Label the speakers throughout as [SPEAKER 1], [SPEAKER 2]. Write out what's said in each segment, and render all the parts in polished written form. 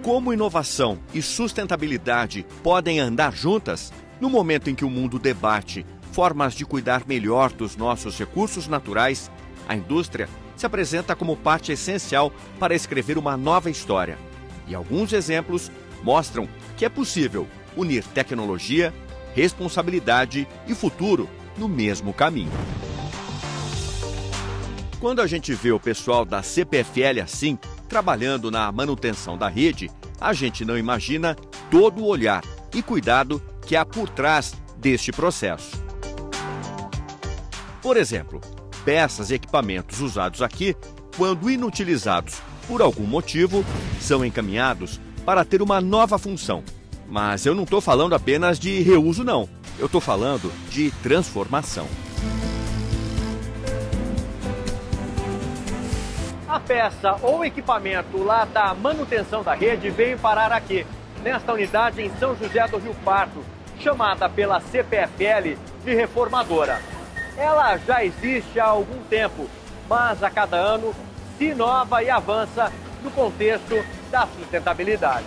[SPEAKER 1] Como inovação e sustentabilidade podem andar juntas? No momento em que o mundo debate formas de cuidar melhor dos nossos recursos naturais, a indústria se apresenta como parte essencial para escrever uma nova história. E alguns exemplos mostram que é possível unir tecnologia, responsabilidade e futuro no mesmo caminho. Quando a gente vê o pessoal da CPFL assim, trabalhando na manutenção da rede, a gente não imagina todo o olhar e cuidado que há por trás deste processo. Por exemplo, peças e equipamentos usados aqui, quando inutilizados por algum motivo, são encaminhados para ter uma nova função. Mas eu não estou falando apenas de reuso, não. Eu estou falando de transformação.
[SPEAKER 2] A peça ou equipamento lá da manutenção da rede veio parar aqui, nesta unidade em São José do Rio Pardo, chamada pela CPFL de reformadora. Ela já existe há algum tempo, mas a cada ano se inova e avança no contexto da sustentabilidade.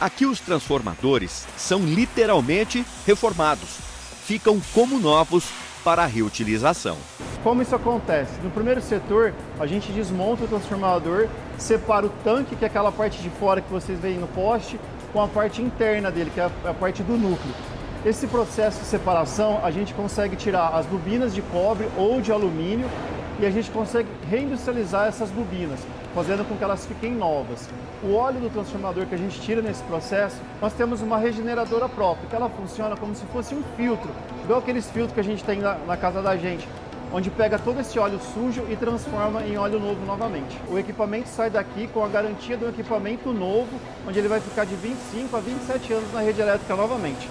[SPEAKER 1] Aqui os transformadores são literalmente reformados. Ficam como novos para a reutilização.
[SPEAKER 3] Como isso acontece? No primeiro setor, a gente desmonta o transformador, separa o tanque, que é aquela parte de fora que vocês veem no poste, com a parte interna dele, que é a parte do núcleo. Esse processo de separação, a gente consegue tirar as bobinas de cobre ou de alumínio e a gente consegue reindustrializar essas bobinas, fazendo com que elas fiquem novas. O óleo do transformador que a gente tira nesse processo, nós temos uma regeneradora própria, que ela funciona como se fosse um filtro, igual aqueles filtros que a gente tem na casa da gente, onde pega todo esse óleo sujo e transforma em óleo novo novamente. O equipamento sai daqui com a garantia de um equipamento novo, onde ele vai ficar de 25 a 27 anos na rede elétrica novamente.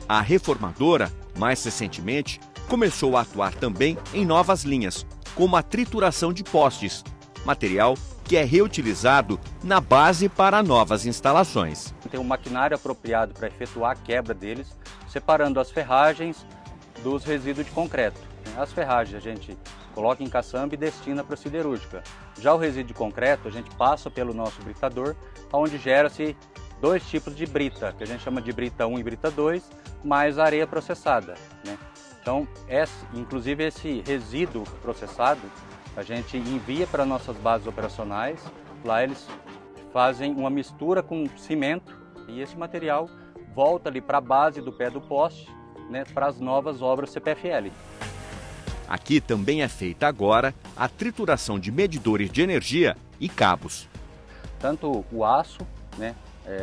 [SPEAKER 1] A reformadora, mais recentemente, começou a atuar também em novas linhas, como a trituração de postes, material que é reutilizado na base para novas instalações.
[SPEAKER 4] Tem um maquinário apropriado para efetuar a quebra deles, separando as ferragens dos resíduos de concreto. As ferragens a gente coloca em caçamba e destina para a siderúrgica. Já o resíduo de concreto a gente passa pelo nosso britador, onde gera-se dois tipos de brita, que a gente chama de brita 1 e brita 2, mais areia processada, né? Então, inclusive esse resíduo processado, a gente envia para nossas bases operacionais, lá eles fazem uma mistura com cimento e esse material volta ali para a base do pé do poste, né, para as novas obras CPFL.
[SPEAKER 1] Aqui também é feita agora a trituração de medidores de energia e cabos.
[SPEAKER 4] Tanto o aço, né,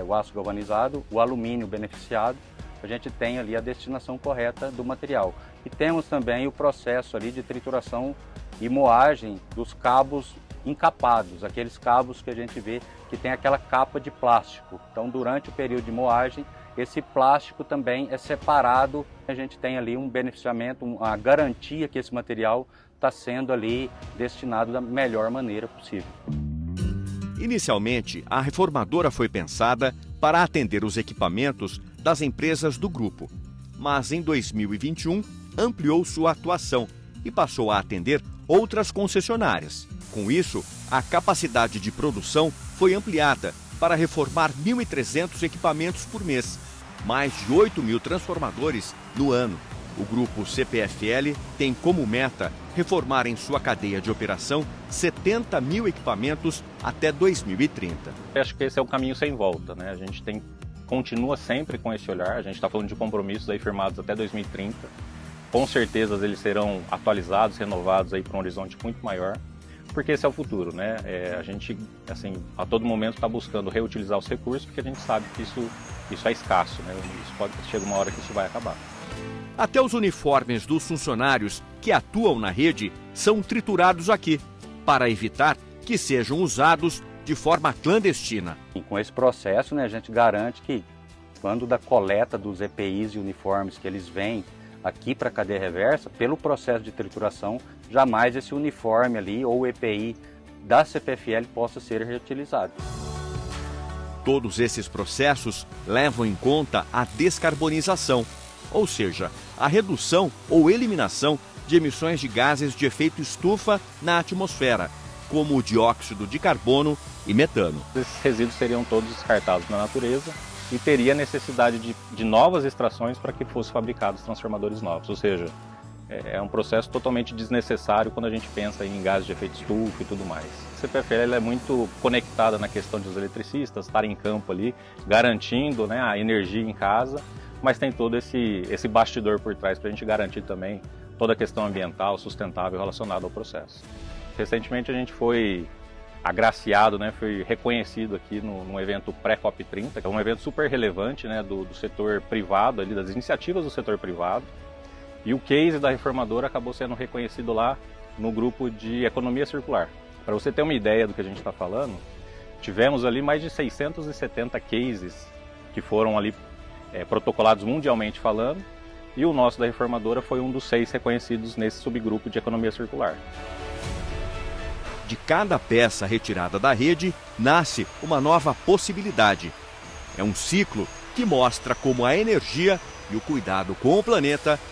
[SPEAKER 4] o aço galvanizado, o alumínio beneficiado, a gente tem ali a destinação correta do material. E temos também o processo ali de trituração e moagem dos cabos encapados, aqueles cabos que a gente vê que tem aquela capa de plástico. Então, durante o período de moagem, esse plástico também é separado. A gente tem ali um beneficiamento, uma garantia que esse material está sendo ali destinado da melhor maneira possível.
[SPEAKER 1] Inicialmente, a reformadora foi pensada para atender os equipamentos das empresas do grupo, mas em 2021 ampliou sua atuação e passou a atender outras concessionárias. Com isso, a capacidade de produção foi ampliada para reformar 1.300 equipamentos por mês, mais de 8.000 transformadores no ano. O grupo CPFL tem como meta reformar em sua cadeia de operação 70.000 equipamentos até 2030.
[SPEAKER 5] Eu acho que esse é o caminho sem volta, né? A gente continua sempre com esse olhar, a gente está falando de compromissos aí firmados até 2030. Com certeza eles serão atualizados, renovados aí para um horizonte muito maior, porque esse é o futuro, né? A gente, assim, a todo momento está buscando reutilizar os recursos, porque a gente sabe que isso é escasso, né? Chega uma hora que isso vai acabar.
[SPEAKER 1] Até os uniformes dos funcionários que atuam na rede são triturados aqui, para evitar que sejam usados de forma clandestina.
[SPEAKER 4] E com esse processo, né, a gente garante que quando da coleta dos EPIs e uniformes que eles vêm aqui para a cadeia reversa, pelo processo de trituração, jamais esse uniforme ali ou EPI da CPFL possa ser reutilizado.
[SPEAKER 1] Todos esses processos levam em conta a descarbonização, ou seja, a redução ou eliminação de emissões de gases de efeito estufa na atmosfera, como o dióxido de carbono e metano.
[SPEAKER 5] Esses resíduos seriam todos descartados na natureza e teria necessidade de novas extrações para que fossem fabricados transformadores novos, ou seja, é um processo totalmente desnecessário quando a gente pensa em gases de efeito estufa e tudo mais. A CPFL é muito conectada na questão dos eletricistas, estar em campo ali, garantindo, né, a energia em casa, mas tem todo esse bastidor por trás para a gente garantir também toda a questão ambiental, sustentável relacionada ao processo. Recentemente a gente foi agraciado, né, foi reconhecido aqui no evento pré-COP30, que é um evento super relevante, né, do setor privado, ali, das iniciativas do setor privado. E o case da reformadora acabou sendo reconhecido lá no grupo de economia circular. Para você ter uma ideia do que a gente está falando, tivemos ali mais de 670 cases que foram ali protocolados mundialmente falando, e o nosso da reformadora foi um dos 6 reconhecidos nesse subgrupo de economia circular.
[SPEAKER 1] De cada peça retirada da rede, nasce uma nova possibilidade. É um ciclo que mostra como a energia e o cuidado com o planeta